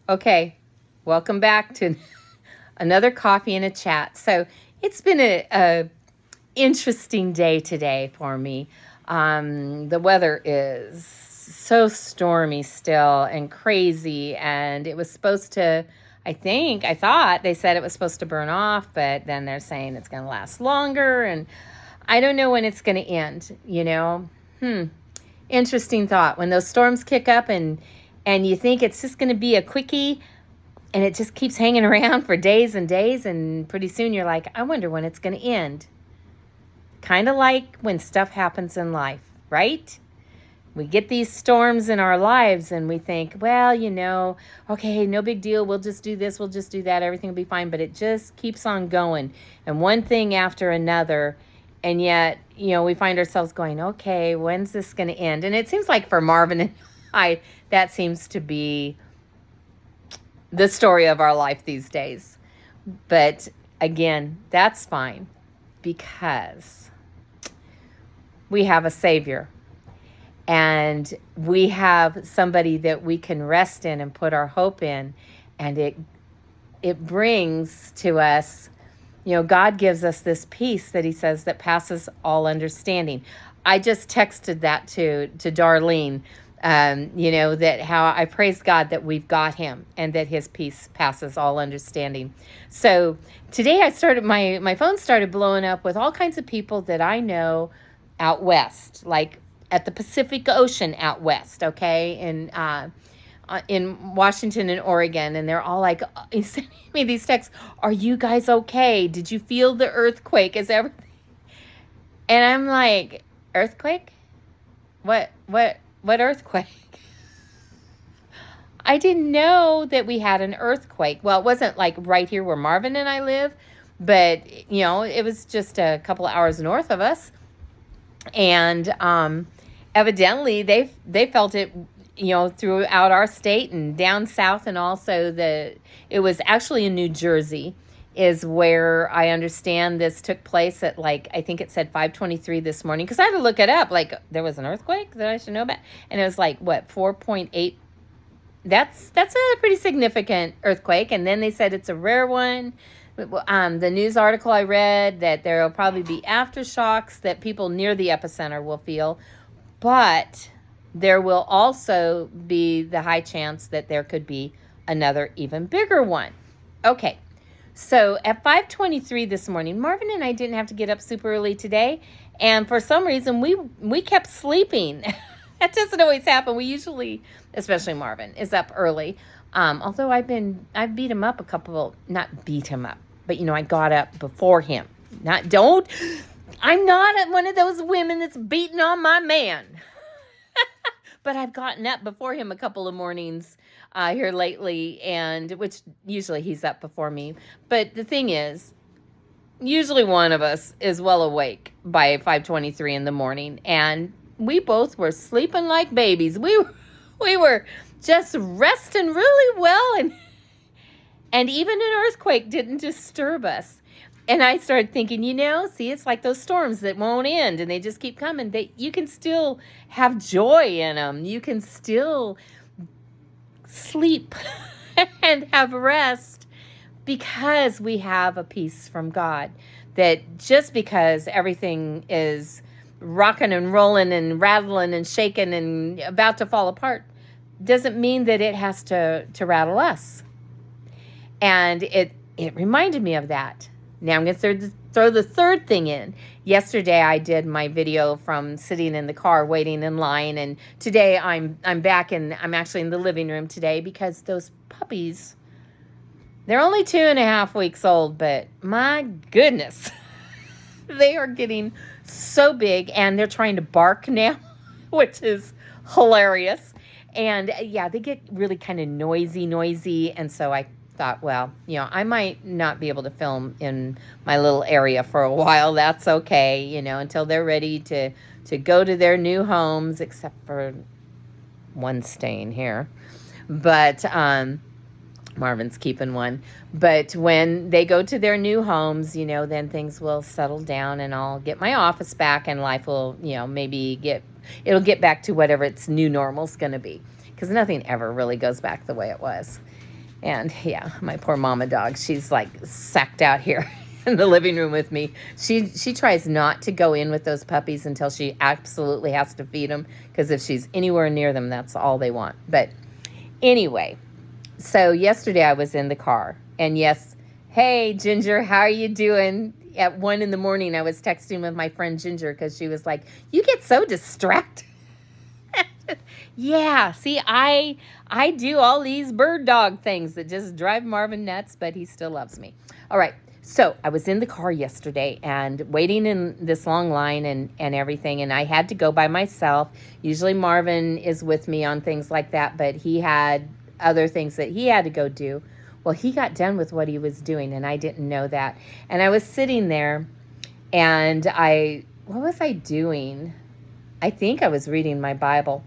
Okay, welcome back to another coffee and a chat. So it's been a interesting day today for me. The weather is so stormy still and crazy, and it was supposed to. I thought they said it was supposed to burn off, but then they're saying it's going to last longer, and I don't know when it's going to end. Interesting thought. When those storms kick up and you think it's just going to be a quickie and it just keeps hanging around for days and days, and pretty soon you're like, I wonder when it's going to end. Kind of like when stuff happens in life, right? We get these storms in our lives and we think, well, okay, no big deal. We'll just do this. We'll just do that. Everything will be fine. But it just keeps on going, and one thing after another. And yet, we find ourselves going, okay, when's this going to end? And it seems like for Marvin and I, that seems to be the story of our life these days. But again, that's fine, because we have a Savior, and we have somebody that we can rest in and put our hope in. And it brings to us, God gives us this peace that he says that passes all understanding. I just texted that to Darlene, that how I praise God that we've got him and that his peace passes all understanding. So today my phone started blowing up with all kinds of people that I know out west, like at the Pacific Ocean out west, okay? And in Washington and Oregon, and they're all like sending me these texts. Are you guys okay? Did you feel the earthquake? Is everything? And I'm like, earthquake? What earthquake? I didn't know that we had an earthquake. Well, it wasn't like right here where Marvin and I live, but it was just a couple of hours north of us, and evidently they felt it throughout our state and down south. And also it was actually in New Jersey is where I understand this took place at, like, I think it said 5:23 this morning, because I had to look it up. Like, there was an earthquake that I should know about, and it was like, what, 4.8? That's a pretty significant earthquake. And then they said it's a rare one. The news article I read that there will probably be aftershocks that people near the epicenter will feel, but there will also be the high chance that there could be another even bigger one. Okay, so at 5:23 this morning, Marvin and I didn't have to get up super early today, and for some reason we kept sleeping. That doesn't always happen. We usually, especially Marvin, is up early. Although I've beat him up not beat him up, but I got up before him. I'm not one of those women that's beating on my man. But I've gotten up before him a couple of mornings here lately, and which usually he's up before me. But the thing is, usually one of us is well awake by 5:23 in the morning, and we both were sleeping like babies. We were just resting really well, and even an earthquake didn't disturb us. And I started thinking, see, it's like those storms that won't end and they just keep coming. You can still have joy in them. You can still sleep and have rest, because we have a peace from God. That just because everything is rocking and rolling and rattling and shaking and about to fall apart doesn't mean that it has to rattle us. And it reminded me of that. Now I'm going to throw the third thing in. Yesterday I did my video from sitting in the car waiting in line, and today I'm back, and I'm actually in the living room today because those puppies, they're only 2.5 weeks old, but my goodness, they are getting so big, and they're trying to bark now, which is hilarious. And yeah, they get really kind of noisy, and so I thought, well, I might not be able to film in my little area for a while. That's okay, until they're ready to go to their new homes, except for one staying here. But Marvin's keeping one. But when they go to their new homes, then things will settle down, and I'll get my office back, and life will, it'll get back to whatever its new normal's going to be, because nothing ever really goes back the way it was. And yeah, my poor mama dog, she's like sacked out here in the living room with me. She tries not to go in with those puppies until she absolutely has to feed them, because if she's anywhere near them, that's all they want. But anyway, so yesterday I was in the car, and yes, hey Ginger, how are you doing? At 1 in the morning, I was texting with my friend Ginger because she was like, "You get so distracted." Yeah, see, I do all these bird dog things that just drive Marvin nuts, but he still loves me. All right, so I was in the car yesterday and waiting in this long line and everything, and I had to go by myself. Usually Marvin is with me on things like that, but he had other things that he had to go do. Well, he got done with what he was doing, and I didn't know that. And I was sitting there, and what was I doing? I think I was reading my Bible.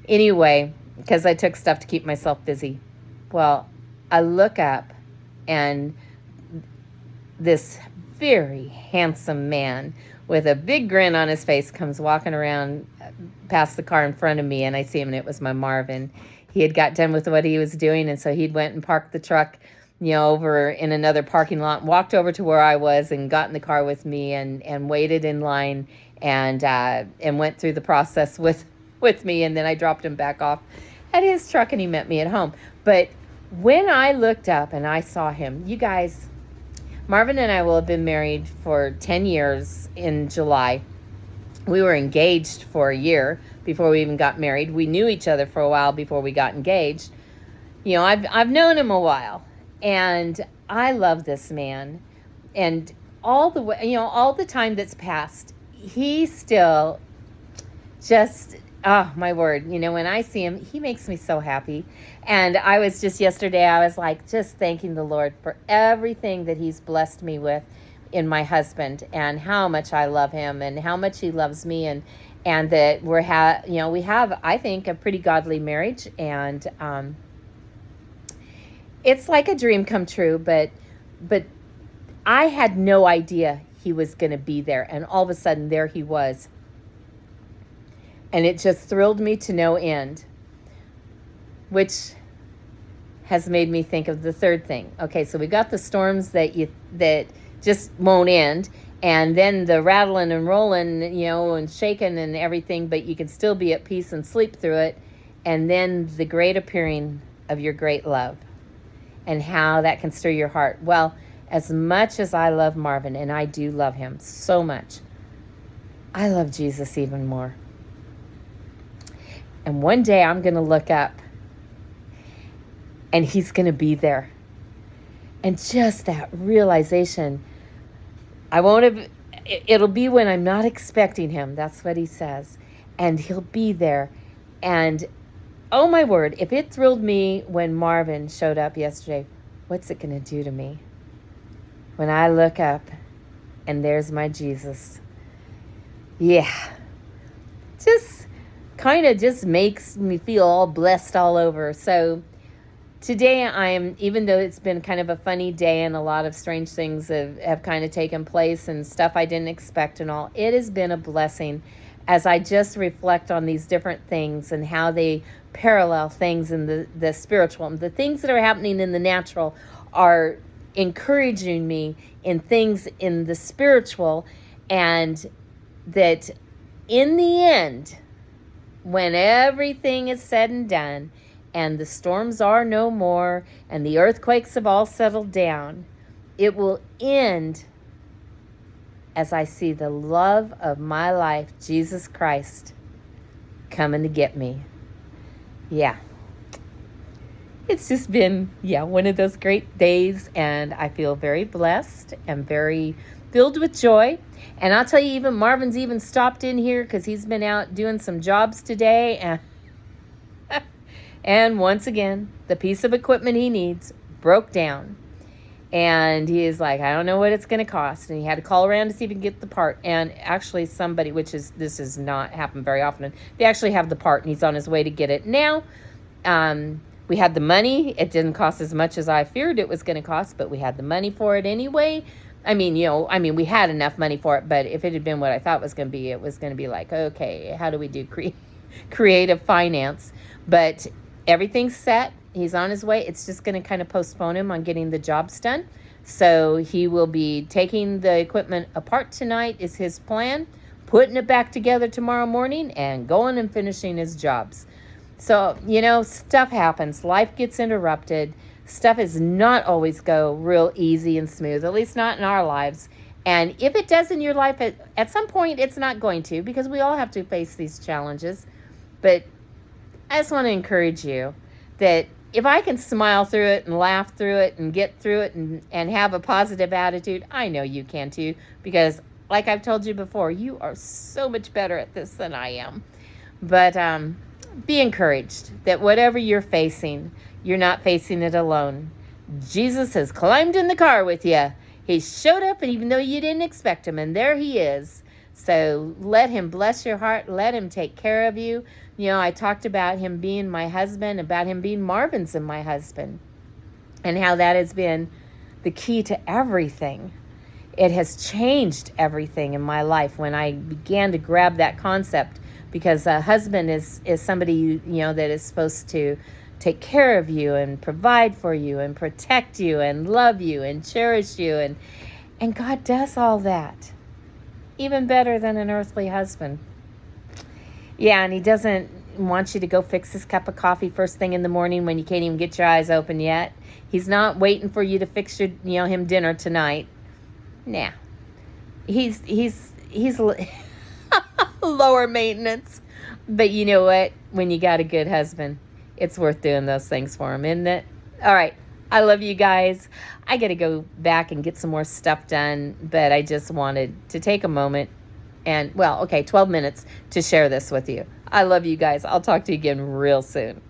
Anyway, because I took stuff to keep myself busy. Well, I look up, and this very handsome man with a big grin on his face comes walking around past the car in front of me, and I see him, and it was my Marvin. He had got done with what he was doing, and so he'd went and parked the truck, over in another parking lot, walked over to where I was and got in the car with me and waited in line and went through the process with me, and then I dropped him back off at his truck, and he met me at home. But when I looked up and I saw him, you guys, Marvin and I will have been married for 10 years in July. We were engaged for a year before we even got married. We knew each other for a while before we got engaged. I've known him a while, and I love this man. And all the time that's passed, he still just, oh my word, when I see him, he makes me so happy. And I was just yesterday, I was like just thanking the Lord for everything that he's blessed me with in my husband, and how much I love him and how much he loves me, and that we have, I think, a pretty godly marriage, and it's like a dream come true. But I had no idea he was going to be there, and all of a sudden there he was, and it just thrilled me to no end, which has made me think of the third thing. Okay, so we got the storms that just won't end, and then the rattling and rolling, and shaking and everything, but you can still be at peace and sleep through it. And then the great appearing of your great love, and how that can stir your heart. Well, as much as I love Marvin, and I do love him so much, I love Jesus even more. And one day I'm going to look up, and he's going to be there. And just that realization, it'll be when I'm not expecting him. That's what he says. And he'll be there. And oh my word, if it thrilled me when Marvin showed up yesterday, what's it going to do to me when I look up and there's my Jesus? Yeah. Just kind of just makes me feel all blessed all over. So today even though it's been kind of a funny day and a lot of strange things have kind of taken place and stuff I didn't expect and all, it has been a blessing as I just reflect on these different things and how they parallel things in the spiritual. The things that are happening in the natural are encouraging me in things in the spiritual, and that in the end, when everything is said and done, and the storms are no more, and the earthquakes have all settled down, it will end as I see the love of my life, Jesus Christ, coming to get me. Yeah. It's just been, one of those great days, and I feel very blessed and very filled with joy. And I'll tell you, even Marvin's even stopped in here because he's been out doing some jobs today, and once again, the piece of equipment he needs broke down. And he is like, I don't know what it's going to cost. And he had to call around to see if he can get the part. And actually somebody, this has not happened very often, they actually have the part, and he's on his way to get it now. We had the money. It didn't cost as much as I feared it was going to cost, but we had the money for it anyway. We had enough money for it, but if it had been what I thought it was going to be, it was going to be like, okay, how do we do creative finance? But everything's set. He's on his way. It's just going to kind of postpone him on getting the jobs done. So he will be taking the equipment apart tonight is his plan, putting it back together tomorrow morning, and going and finishing his jobs. So, stuff happens. Life gets interrupted. Stuff is not always go real easy and smooth, at least not in our lives. And if it does in your life, at some point, it's not going to, because we all have to face these challenges. But I just want to encourage you that if I can smile through it and laugh through it and get through it and have a positive attitude, I know you can too, because like I've told you before, you are so much better at this than I am. But be encouraged that whatever you're facing, you're not facing it alone. Jesus has climbed in the car with you. He showed up, and even though you didn't expect him, and there he is. So let him bless your heart. Let him take care of you. I talked about him being my husband, about him being Marvin's and my husband, and how that has been the key to everything. It has changed everything in my life when I began to grab that concept, because a husband is somebody that is supposed to take care of you and provide for you and protect you and love you and cherish you, and God does all that even better than an earthly husband. Yeah, and he doesn't want you to go fix his cup of coffee first thing in the morning when you can't even get your eyes open yet. He's not waiting for you to fix him dinner tonight. Nah. He's lower maintenance. But you know what? When you got a good husband, it's worth doing those things for him, isn't it? All right. I love you guys. I got to go back and get some more stuff done, but I just wanted to take a moment and, 12 minutes to share this with you. I love you guys. I'll talk to you again real soon.